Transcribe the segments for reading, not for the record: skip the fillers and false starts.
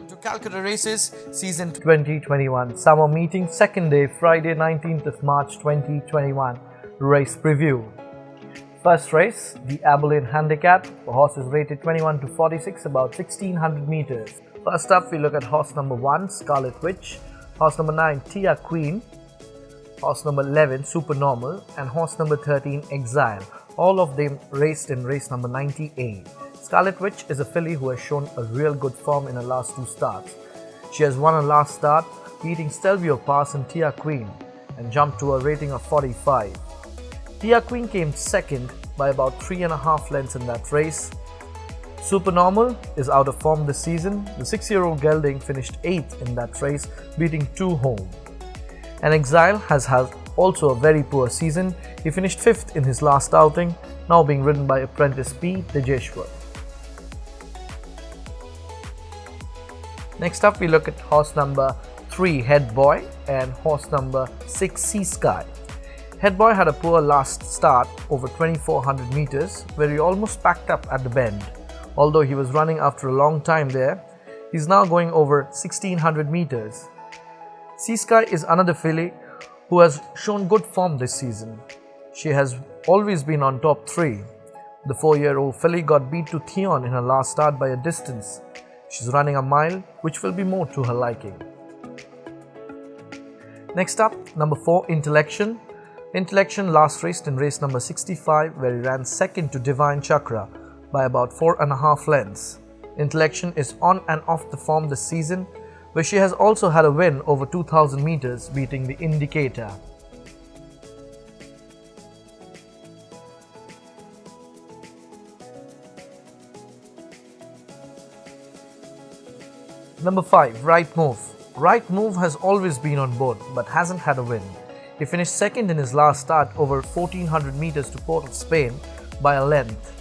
Welcome to Calcutta Races Season 2021 Summer Meeting, second day, Friday 19th of March 2021. Race preview. First race, the Abilene Handicap. The horse is rated 21 to 46, about 1600 meters. First up, we look at horse number 1, Scarlet Witch, horse number 9, Tia Queen, horse number 11, Supernormal, and horse number 13, Exile. All of them raced in race number 98. Scarlet Witch is a filly who has shown a real good form in her last 2 starts. She has won her last start, beating Stelvio Pass and Tia Queen, and jumped to a rating of 45. Tia Queen came second by about 3.5 lengths in that race. Supernormal is out of form this season. The 6-year-old gelding finished 8th in that race, beating 2 home. And Exile has had also a very poor season. He finished 5th in his last outing, now being ridden by apprentice P. Tejeshwar. Next up, we look at horse number 3, Head Boy, and horse number 6, Sea Sky. Head Boy had a poor last start over 2400 meters, where he almost packed up at the bend. Although he was running after a long time there, he's now going over 1600 meters. Sea Sky is another filly who has shown good form this season. She has always been on top 3. The 4-year-old filly got beat to Theon in her last start by a distance. She's running a mile, which will be more to her liking. Next up, number 4, Intellection. Intellection last raced in race number 65, where he ran second to Divine Chakra by about 4.5 lengths. Intellection is on and off the form this season, where she has also had a win over 2000 meters, beating the Indicator. Number 5, Right Move. Right Move has always been on board but hasn't had a win. He finished second in his last start over 1400 meters to Port of Spain by a length.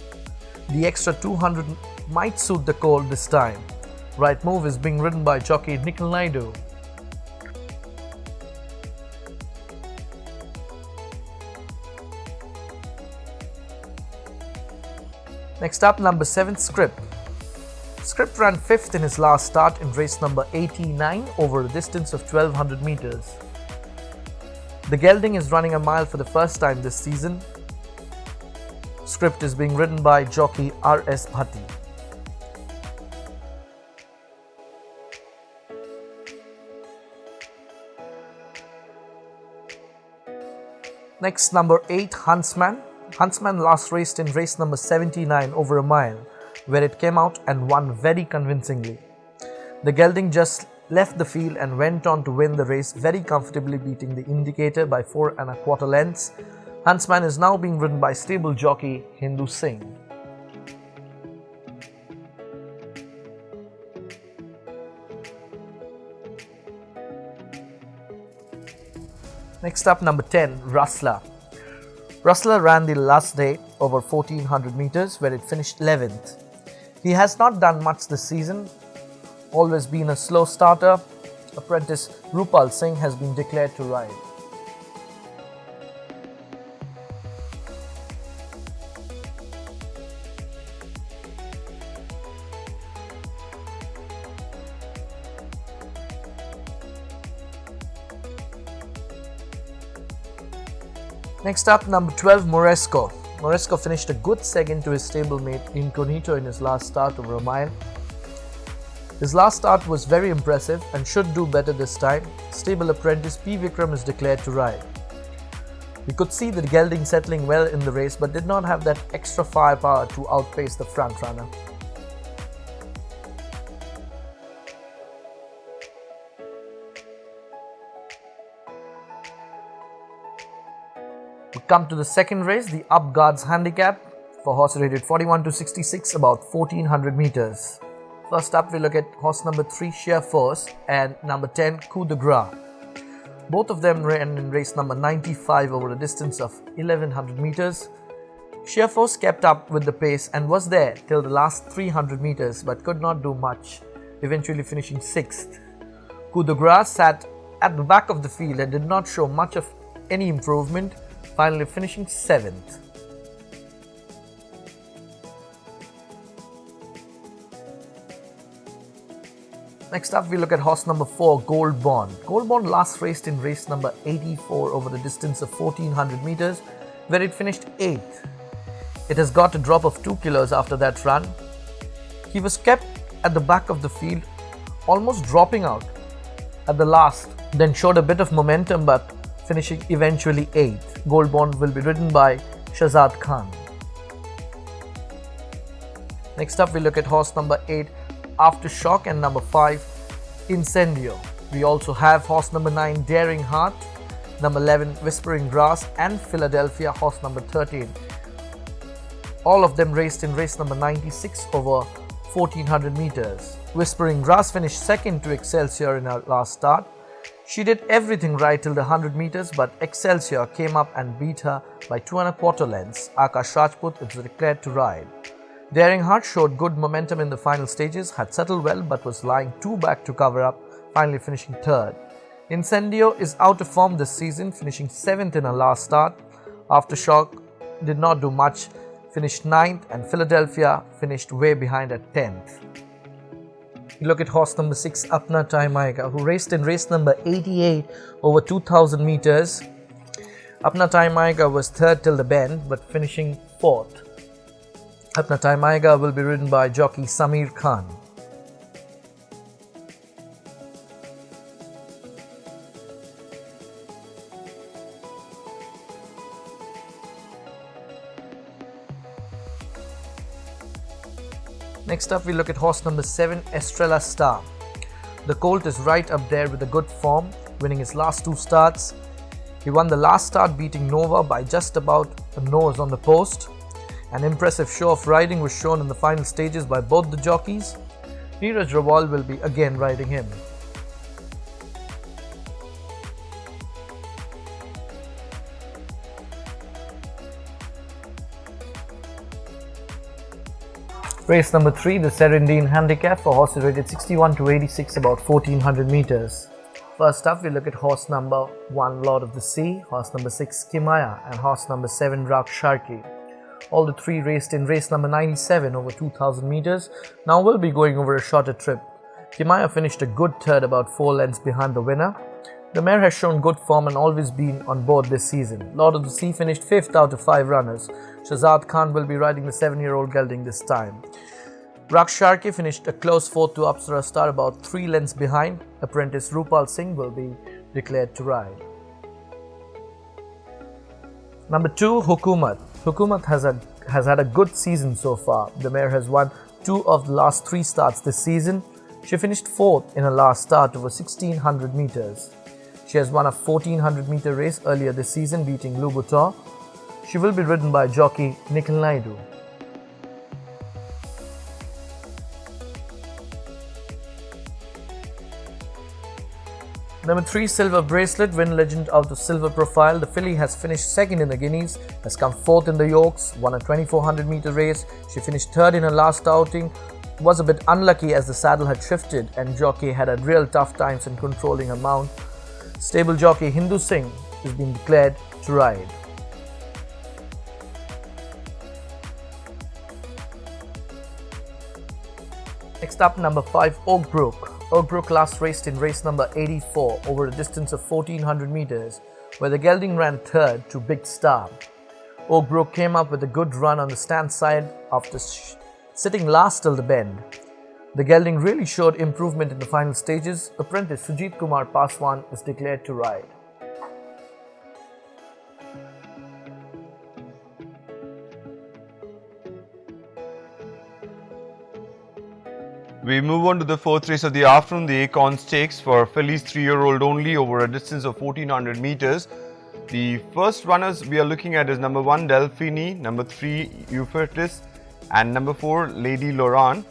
The extra 200 might suit the cold this time. Right Move is being ridden by jockey Nikhil Naidu. Next up, number 7, Script. Script ran 5th in his last start in race number 89 over a distance of 1200 meters. The gelding is running a mile for the first time this season. Script is being ridden by jockey R.S. Bhatti. Next, number 8, Huntsman. Huntsman last raced in race number 79 over a mile, where it came out and won very convincingly. The gelding just left the field and went on to win the race very comfortably, beating the Indicator by 4.25 lengths. Huntsman is now being ridden by stable jockey Hindu Singh. Next up, number 10, Rustler. Rustler ran the last day over 1400 meters, where it finished 11th. He has not done much this season, always been a slow starter. Apprentice Rupal Singh has been declared to ride. Next up, number 12, Moresco. Moresco finished a good second to his stablemate Inkonito in his last start over a mile. His last start was very impressive and should do better this time. Stable apprentice P. Vikram is declared to ride. We could see the gelding settling well in the race, but did not have that extra firepower to outpace the front runner. We come to the second race, the Upguards Handicap, for horse rated 41 to 66, about 1400 meters. First up, we look at horse number 3, Sheer Force, and number 10, Coup de Gras. Both of them ran in race number 95 over a distance of 1100 meters. Sheer Force kept up with the pace and was there till the last 300 meters, but could not do much, eventually finishing 6th. Coup de Gras sat at the back of the field and did not show much of any improvement, finally finishing 7th. Next up, we look at horse number 4, Gold Bond. Gold Bond last raced in race number 84 over the distance of 1400 meters, where it finished 8th. It has got a drop of 2 kilos after that run. He was kept at the back of the field, almost dropping out at the last, then showed a bit of momentum but finishing eventually 8th. Gold Bond will be ridden by Shahzad Khan. Next up, we look at horse number 8, Aftershock, and number 5, Incendio. We also have horse number 9, Daring Heart, number 11, Whispering Grass, and Philadelphia, horse number 13. All of them raced in race number 96 over 1400 meters. Whispering Grass finished second to Excelsior in her last start. She did everything right till the 100 meters, but Excelsior came up and beat her by 2 1/4 lengths. Akash Rajput is declared to ride. Daring Heart showed good momentum in the final stages, had settled well but was lying 2 back to cover up, finally finishing 3rd. Incendio is out of form this season, finishing 7th in her last start. Aftershock did not do much, finished 9th, and Philadelphia finished way behind at 10th. You look at horse number 6, Apna Time Aayega, who raced in race number 88 over 2000 meters. Apna Time Aayega was 3rd till the bend but finishing 4th. Apna Time Aayega will be ridden by jockey Samir Khan. Next up, we look at horse number 7, Estrella Star. The colt is right up there with a good form, winning his last 2 starts. He won the last start beating Nova by just about a nose on the post. An impressive show of riding was shown in the final stages by both the jockeys. Neeraj Rawal will be again riding him. Race number 3, the Serendine Handicap, for horses rated 61 to 86, about 1400 meters. First up, we look at horse number 1, Lord of the Sea, horse number 6, Kimaya, and horse number 7, Raksharki. All the 3 raced in race number 97 over 2000 meters. Now we'll be going over a shorter trip. Kimaya finished a good 3rd, about 4 lengths behind the winner. The mare has shown good form and always been on board this season. Lord of the Sea finished 5th out of 5 runners. Shahzad Khan will be riding the 7-year-old gelding this time. Raksharki finished a close 4th to Apsara Star, about 3 lengths behind. Apprentice Rupal Singh will be declared to ride. Number 2, Hukumat. Hukumat has had a good season so far. The mare has won 2 of the last 3 starts this season. She finished 4th in her last start over 1600 meters. She has won a 1400 meter race earlier this season, beating Louboutin. She will be ridden by jockey Nikhil Naidu. Number 3, Silver Bracelet, win legend out of Silver Profile. The filly has finished 2nd in the Guineas, has come 4th in the Yokes, won a 2400 meter race. She finished 3rd in her last outing, was a bit unlucky as the saddle had shifted and jockey had had real tough times in controlling her mount. Stable jockey Hindu Singh is being declared to ride. Next up, number 5, Oak Brook. Oak Brook last raced in race number 84 over a distance of 1400 meters, where the gelding ran 3rd to Big Star. Oak Brook came up with a good run on the stand side after sitting last till the bend. The gelding really showed improvement in the final stages. Apprentice Sujit Kumar Paswan is declared to ride. We move on to the 4th race of the afternoon, the Acorn Stakes for fillies 3-year-old only over a distance of 1400 meters. The first runners we are looking at is number 1, Delphine, number 3, Euphrates, and number 4, Lady Laurent.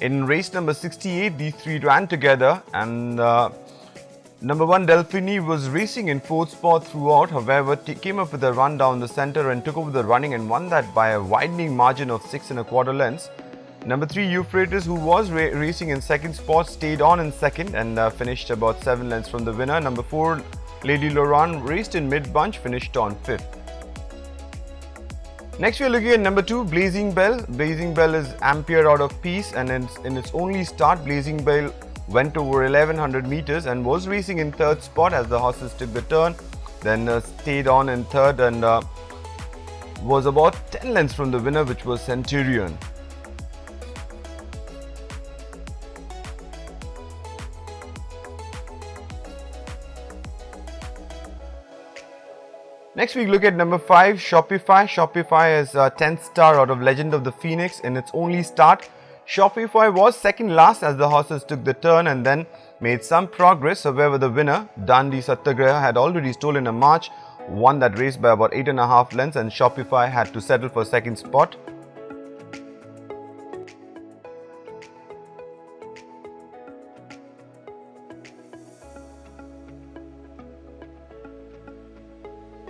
In race number 68, these 3 ran together, and number 1, Delphine, was racing in 4th spot throughout. However, came up with a run down the center and took over the running and won that by a widening margin of 6 1/4 lengths. Number 3, Euphrates, who was racing in 2nd spot, stayed on in 2nd and finished about 7 lengths from the winner. Number 4, Lady Laurent, raced in mid-bunch, finished on 5th. Next we are looking at number 2, Blazing Bell. Blazing Bell is Ampere out of Peace, and in its only start, Blazing Bell went over 1100 meters and was racing in third spot as the horses took the turn, then stayed on in third and was about 10 lengths from the winner, which was Centurion. Next we look at number 5, Shopify. Shopify is a 10th star out of Legend of the Phoenix in its only start. Shopify was second last as the horses took the turn and then made some progress. However, the winner, Dandi Satyagraha, had already stolen a march, won that race by about 8.5 lengths, and Shopify had to settle for second spot.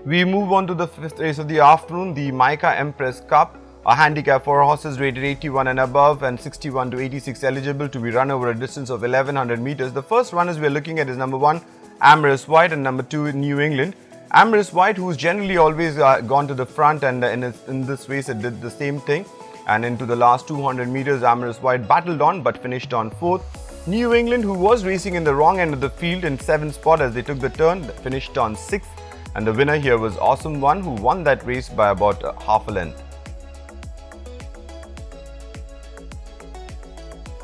We move on to the 5th race of the afternoon, the Mica Empress Cup, a handicap for horses rated 81 and above and 61 to 86 eligible to be run over a distance of 1100 meters. The first runners we are looking at is number 1, Amorous White, and number 2, New England. Amorous White, who's generally always gone to the front, and in this race it did the same thing, and into the last 200 meters Amorous White battled on but finished on 4th. New England, who was racing in the wrong end of the field in 7th spot as they took the turn, finished on 6th. And the winner here was Awesome One, who won that race by about half a length.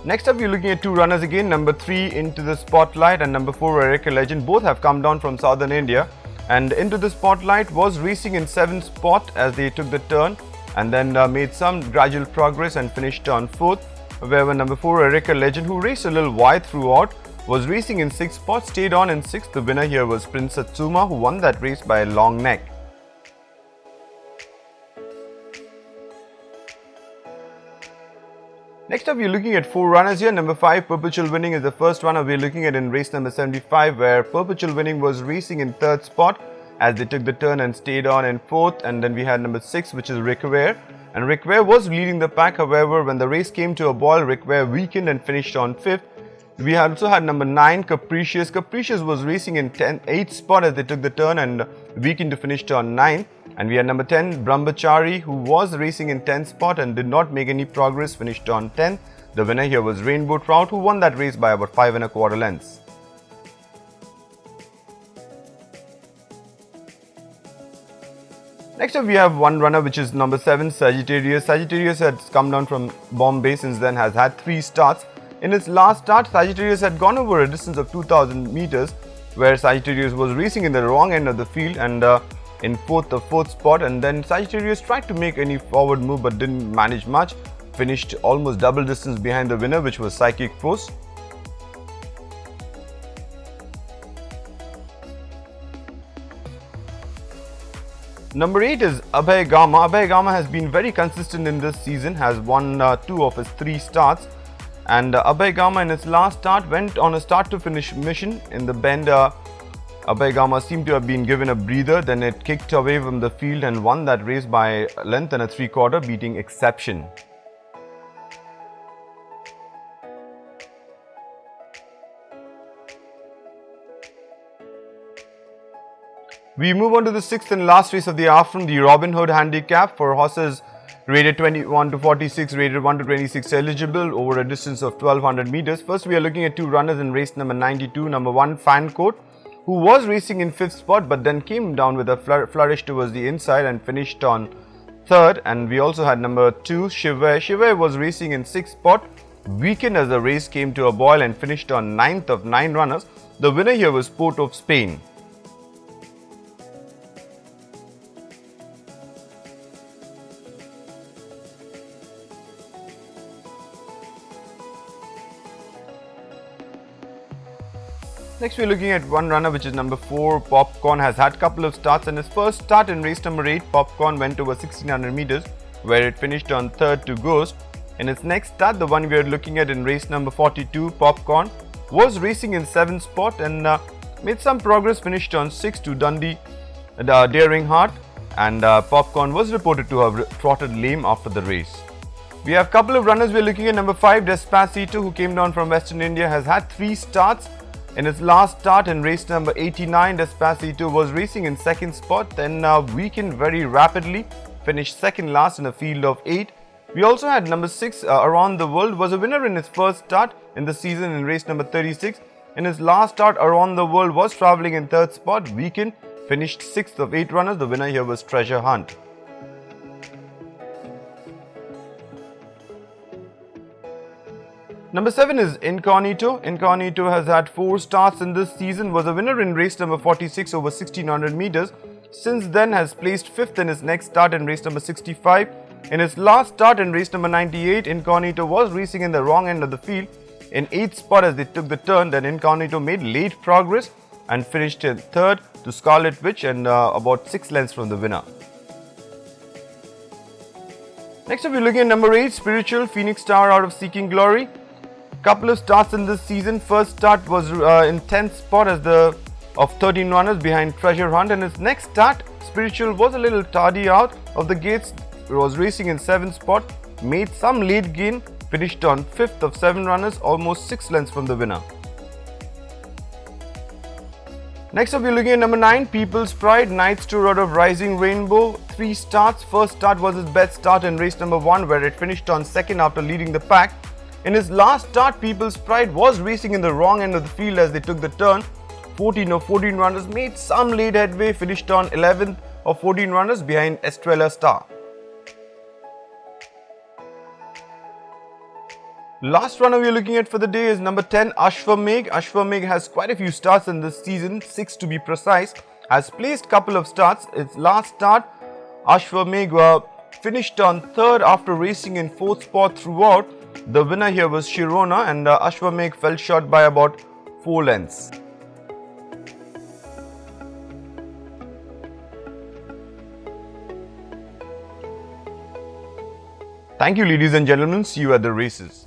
Next up, we're looking at 2 runners again. Number 3, Into the Spotlight, and number 4, ARECA Legend. Both have come down from southern India. And Into the Spotlight was racing in 7th spot as they took the turn and then made some gradual progress and finished on 4th. However, number 4, ARECA Legend, who raced a little wide throughout, was racing in 6th spot, stayed on in 6th. The winner here was Prince Satsuma, who won that race by a long neck. Next up, we're looking at 4 runners here. Number 5, Perpetual Winning, is the first runner we're looking at in race number 75, where Perpetual Winning was racing in 3rd spot as they took the turn and stayed on in 4th. And then we had number 6, which is Rick Ware. And Rick Ware was leading the pack. However, when the race came to a boil, Rick Ware weakened and finished on 5th. We also had number 9, Capricious. Capricious was racing in 8th spot as they took the turn and weakened to finish on 9th. And we had number 10, Brahmachari, who was racing in 10th spot and did not make any progress, finished on 10th. The winner here was Rainbow Trout, who won that race by about 5.25 lengths. Next up, we have 1 runner, which is number 7, Sagittarius. Sagittarius has come down from Bombay since then, has had 3 starts. In its last start, Sagittarius had gone over a distance of 2000 meters, where Sagittarius was racing in the wrong end of the field and in 4th spot, and then Sagittarius tried to make any forward move but didn't manage much, finished almost double distance behind the winner, which was Psychic Force. Number 8 is Abhay Gama. Abhay Gama has been very consistent in this season, has won 2 of his 3 starts. And Abhay Gama in its last start went on a start to finish mission. In the bend, Abhay Gama seemed to have been given a breather, then it kicked away from the field and won that race by a length and a 3/4, beating Exception. We move on to the 6th and last race of the afternoon, the Robin Hood Handicap for horses rated 21 to 46, rated 1 to 26 eligible over a distance of 1200 meters. First, we are looking at 2 runners in race number 92. Number 1, Fancoat, who was racing in 5th spot but then came down with a flourish towards the inside and finished on 3rd. And we also had number 2, Shivay. Shivay was racing in 6th spot, weakened as the race came to a boil and finished on 9th of 9 runners. The winner here was Port of Spain. Next, we're looking at 1 runner, which is number 4, Popcorn. Has had a couple of starts. In his first start in race number 8, Popcorn went over 1600 meters, where it finished on 3rd to Ghost. In its next start, the one we are looking at in race number 42, Popcorn was racing in 7th spot and made some progress, finished on 6th to Dundee Daring Heart. And Popcorn was reported to have trotted lame after the race. We have a couple of runners. We're looking at number 5, Despacito, who came down from Western India, has had 3 starts. In its last start in race number 89, Despacito was racing in 2nd spot, then weakened very rapidly, finished 2nd last in a field of 8. We also had number 6 Around the World was a winner in his first start in the season in race number 36. In his last start, Around the World was travelling in 3rd spot. Weekend finished 6th of 8 runners. The winner here was Treasure Hunt. Number 7 is Inkonito. Inkonito has had 4 starts in this season, was a winner in race number 46 over 1600 meters. Since then has placed 5th in his next start in race number 65. In his last start in race number 98, Inkonito was racing in the wrong end of the field. In 8th spot as they took the turn, then Inkonito made late progress and finished in 3rd to Scarlet Witch and about 6 lengths from the winner. Next up we're looking at number 8, Spiritual, Phoenix Star out of Seeking Glory. Couple of starts in this season. First start was in 10th spot as the of 13 runners behind Treasure Hunt, and his next start, Spiritual, was a little tardy out of the gates. Was racing in 7th spot, made some late gain, finished on 5th of 7 runners, almost 6 lengths from the winner. Next up we're looking at number 9, People's Pride, Knight's Tour out of Rising Rainbow. 3 starts. First start was his best start in race number 1 where it finished on 2nd after leading the pack. In his last start, People's Pride was racing in the wrong end of the field as they took the turn. 14 of 14 runners, made some late headway, finished on 11th of 14 runners behind Estrella Star. Last runner we are looking at for the day is number 10, ASHWAMEGH. ASHWAMEGH has quite a few starts in this season, 6 to be precise. Has placed couple of starts. Its last start, ASHWAMEGH finished on 3rd after racing in 4th spot throughout. The winner here was Shirona, and ASHWAMEGH fell short by about 4 lengths. Thank you, ladies and gentlemen. See you at the races.